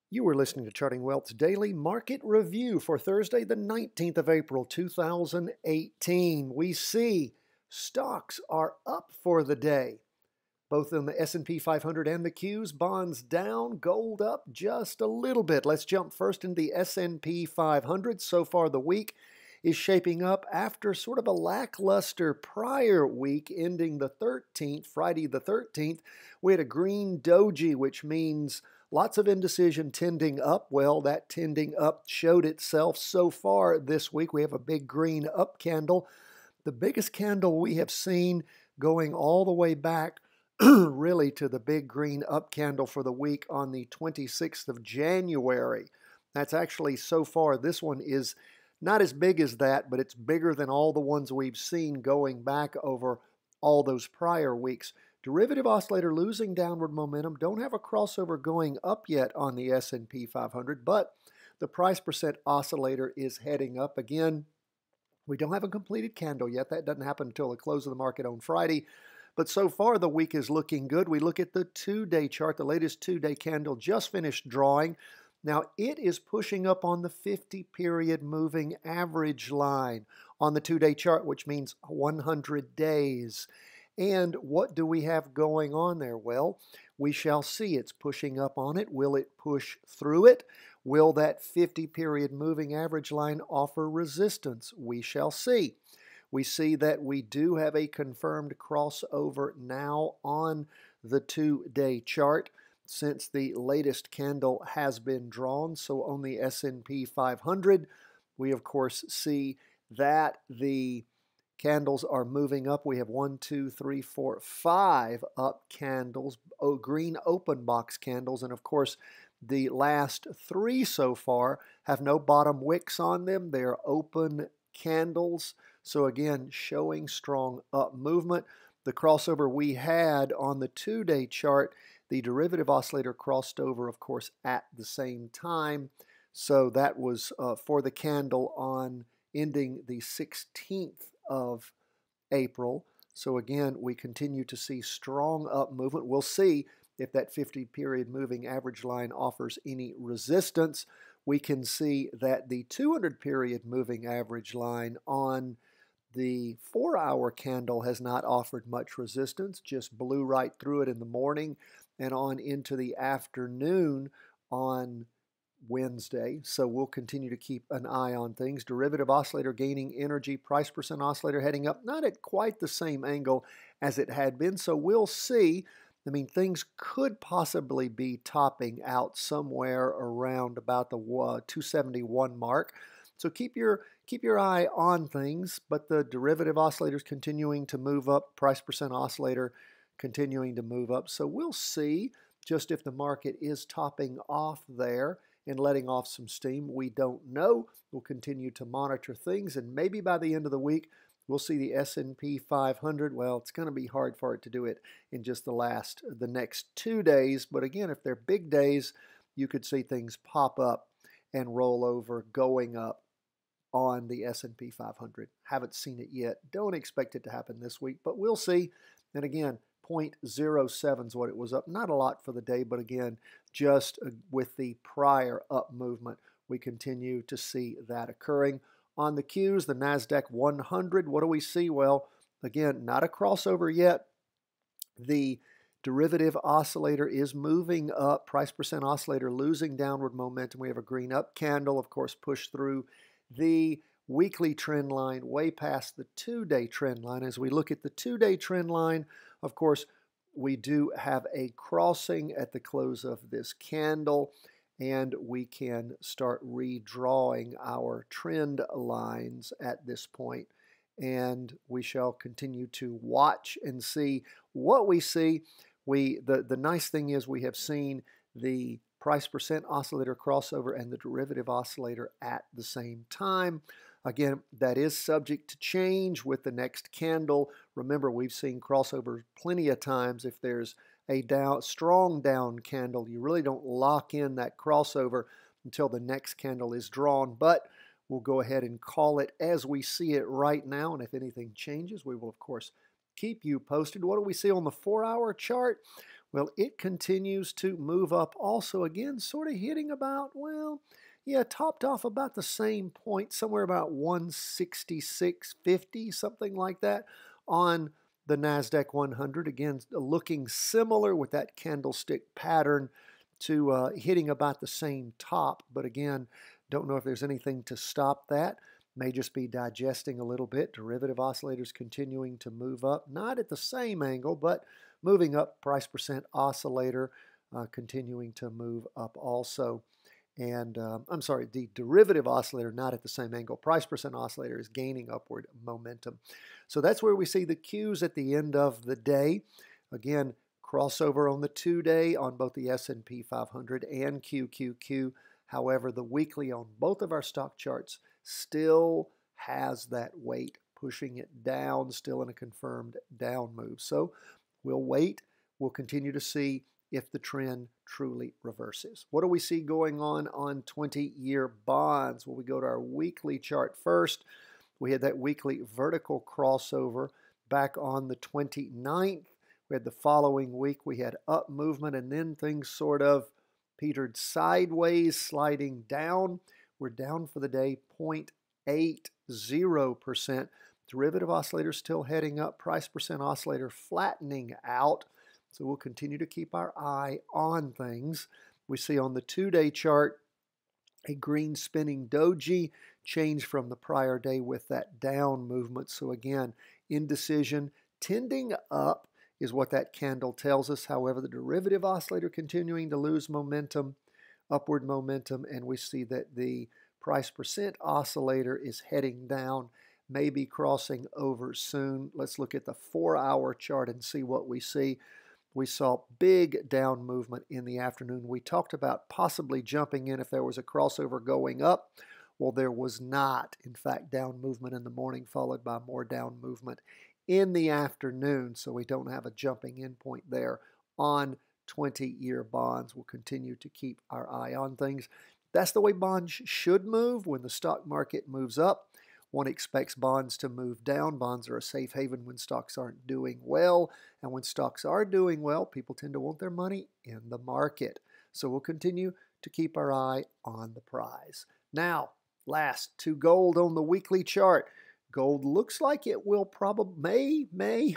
You are listening to Charting Wealth's daily market review for Thursday, the 19th of April, 2018. We see stocks are up for the day, both in the S&P 500 and the Qs. Bonds down, gold up just a little bit. Let's jump first into the S&P 500. So far, the week is shaping up after sort of a lackluster prior week ending the 13th, Friday the 13th. We had a green doji, which means lots of indecision tending up. Well, that tending up showed itself so far this week. We have a big green up candle, the biggest candle we have seen going all the way back really to the big green up candle for the week on the 26th of January. That's actually so far, this one is not as big as that, but it's bigger than all the ones we've seen going back over all those prior weeks. Derivative oscillator losing downward momentum. Don't have a crossover going up yet on the S&P 500, but the price percent oscillator is heading up again. We don't have a completed candle yet. That doesn't happen until the close of the market on Friday. But so far, the week is looking good. We look at the two-day chart. The latest two-day candle just finished drawing. Now, it is pushing up on the 50-period moving average line on the two-day chart, which means 100 days. And what do we have going on there? Well, we shall see. It's pushing up on it. Will it push through it? Will that 50-period moving average line offer resistance? We shall see. We see that we do have a confirmed crossover now on the two-day chart since the latest candle has been drawn. So on the S&P 500, we of course see that the candles are moving up. We have 1, 2, 3, 4, 5 up candles, green open box candles. And of course, the last 3 so far have no bottom wicks on them. They're open candles. So again, showing strong up movement. The crossover we had on the two-day chart, the derivative oscillator crossed over, of course, at the same time. So that was for the candle on ending the 16th of April. So again, we continue to see strong up movement. We'll see if that 50-period moving average line offers any resistance. We can see that the 200-period moving average line on the 4-hour candle has not offered much resistance, just blew right through it in the morning and on into the afternoon on Wednesday. So we'll continue to keep an eye on things. Derivative oscillator gaining energy, price percent oscillator heading up, not at quite the same angle as it had been. So we'll see. I mean, things could possibly be topping out somewhere around about the 271 mark. So keep your eye on things, but the derivative oscillator is continuing to move up, price percent oscillator continuing to move up. So we'll see just if the market is topping off there and letting off some steam. We don't know. We'll continue to monitor things, and maybe by the end of the week, we'll see the S&P 500. Well, it's going to be hard for it to do it in just the next 2 days. But again, if they're big days, you could see things pop up and roll over going up on the S&P 500. Haven't seen it yet. Don't expect it to happen this week, but we'll see. And again, 0.07 is what it was up. Not a lot for the day, but again, just with the prior up movement, we continue to see that occurring. On the Qs, the NASDAQ 100, what do we see? Well, again, not a crossover yet. The derivative oscillator is moving up. Price percent oscillator losing downward momentum. We have a green up candle, of course, pushed through the weekly trend line way past the two-day trend line. As we look at the two-day trend line, of course, we do have a crossing at the close of this candle, and we can start redrawing our trend lines at this point. And we shall continue to watch and see what we see. The nice thing is we have seen the price percent oscillator crossover and the derivative oscillator at the same time. Again, that is subject to change with the next candle. Remember, we've seen crossovers plenty of times. If there's a strong down candle, you really don't lock in that crossover until the next candle is drawn. But we'll go ahead and call it as we see it right now. And if anything changes, we will, of course, keep you posted. What do we see on the 4-hour chart? Well, it continues to move up also again, sort of hitting about, well, yeah, topped off about the same point, somewhere about 166.50, something like that, on the NASDAQ 100. Again, looking similar with that candlestick pattern to hitting about the same top. But again, don't know if there's anything to stop that. May just be digesting a little bit. Derivative oscillators continuing to move up, not at the same angle, but moving up. Price percent oscillator continuing to move up also. And I'm sorry, the derivative oscillator not at the same angle. Price percent oscillator is gaining upward momentum. So that's where we see the cues at the end of the day. Again, crossover on the 2-day on both the S&P 500 and QQQ. However, the weekly on both of our stock charts still has that weight pushing it down, still in a confirmed down move. So we'll wait. We'll continue to see if the trend truly reverses. What do we see going on 20-year bonds? Well, we go to our weekly chart first. We had that weekly vertical crossover back on the 29th. We had the following week, we had up movement, and then things sort of petered sideways, sliding down. We're down for the day 0.80%. Derivative oscillator still heading up. Price percent oscillator flattening out. So we'll continue to keep our eye on things. We see on the 2-day chart a green spinning doji change from the prior day with that down movement. So again, indecision tending up is what that candle tells us. However, the derivative oscillator continuing to lose momentum, upward momentum, and we see that the price percent oscillator is heading down, maybe crossing over soon. Let's look at the 4-hour chart and see what we see. We saw big down movement in the afternoon. We talked about possibly jumping in if there was a crossover going up. Well, there was not. In fact, down movement in the morning followed by more down movement in the afternoon. So we don't have a jumping in point there on 20-year bonds. We'll continue to keep our eye on things. That's the way bonds should move. When the stock market moves up, one expects bonds to move down. Bonds are a safe haven when stocks aren't doing well. And when stocks are doing well, people tend to want their money in the market. So we'll continue to keep our eye on the prize. Now, last, to gold on the weekly chart. Gold looks like it will probably,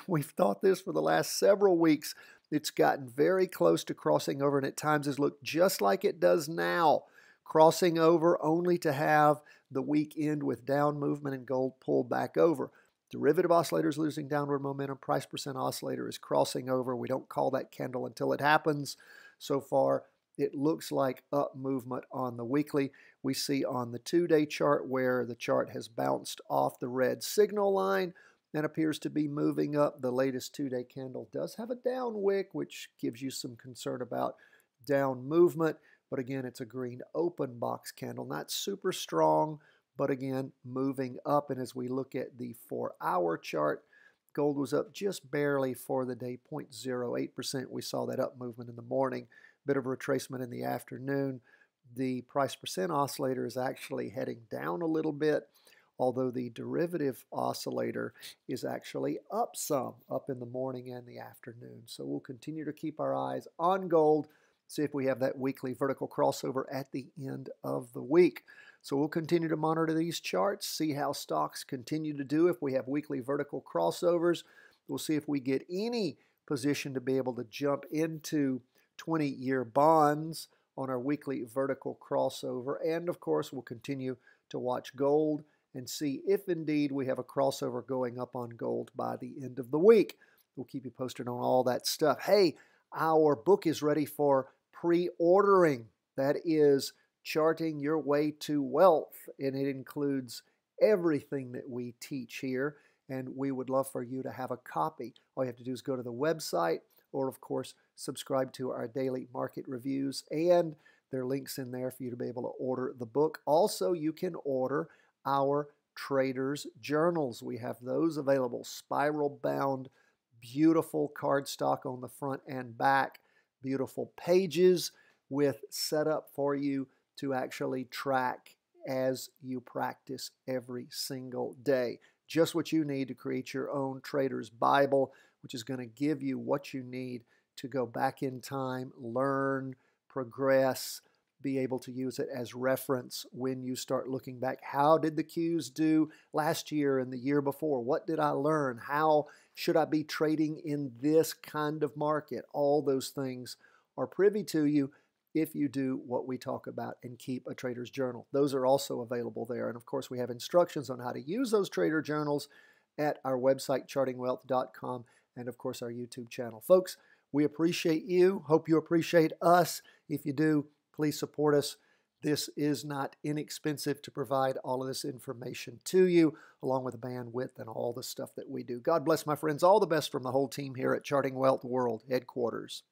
we've thought this for the last several weeks. It's gotten very close to crossing over, and at times has looked just like it does now. Crossing over only to have the week end with down movement and gold pull back over. Derivative oscillators losing downward momentum. Price percent oscillator is crossing over. We don't call that candle until it happens. So far, it looks like up movement on the weekly. We see on the 2-day chart where the chart has bounced off the red signal line and appears to be moving up. The latest 2-day candle does have a down wick, which gives you some concern about down movement. But again, it's a green open box candle, not super strong, but again, moving up. And as we look at the 4-hour chart, gold was up just barely for the day, 0.08%. We saw that up movement in the morning, bit of retracement in the afternoon. The price percent oscillator is actually heading down a little bit, although the derivative oscillator is actually up some, up in the morning and the afternoon. So we'll continue to keep our eyes on gold, see if we have that weekly vertical crossover at the end of the week. So we'll continue to monitor these charts, see how stocks continue to do. If we have weekly vertical crossovers, we'll see if we get any position to be able to jump into 20-year bonds on our weekly vertical crossover. And of course, we'll continue to watch gold and see if indeed we have a crossover going up on gold by the end of the week. We'll keep you posted on all that stuff. Hey, our book is ready for pre-ordering. That is Charting Your Way to Wealth, and it includes everything that we teach here, and we would love for you to have a copy. All you have to do is go to the website, or of course, subscribe to our daily market reviews, and there are links in there for you to be able to order the book. Also, you can order our Traders Journals. We have those available, spiral-bound, beautiful cardstock on the front and back, beautiful pages with setup for you to actually track as you practice every single day. Just what you need to create your own Trader's Bible, which is going to give you what you need to go back in time, learn, progress, be able to use it as reference when you start looking back. How did the Qs do last year and the year before? What did I learn? How should I be trading in this kind of market? All those things are privy to you if you do what we talk about and keep a trader's journal. Those are also available there. And of course, we have instructions on how to use those trader journals at our website, chartingwealth.com, and of course, our YouTube channel. Folks, we appreciate you. Hope you appreciate us. If you do, please support us. This is not inexpensive to provide all of this information to you, along with the bandwidth and all the stuff that we do. God bless, my friends. All the best from the whole team here at Charting Wealth World Headquarters.